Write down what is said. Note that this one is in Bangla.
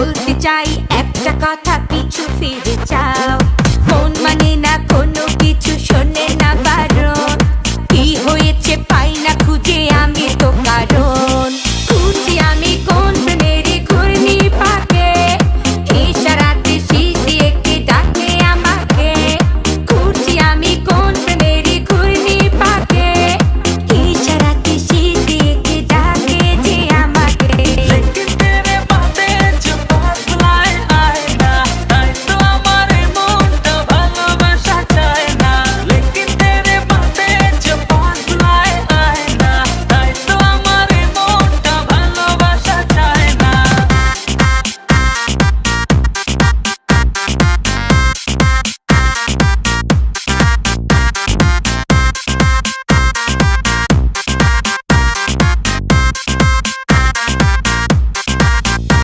বলতে চাই একটা কথা, পিছু ফিরে যাও। মন মানে না কোনো কিছু, শোনে না বারণ। কি হয়েছে পাই না খুঁজে আমি তো কারণ।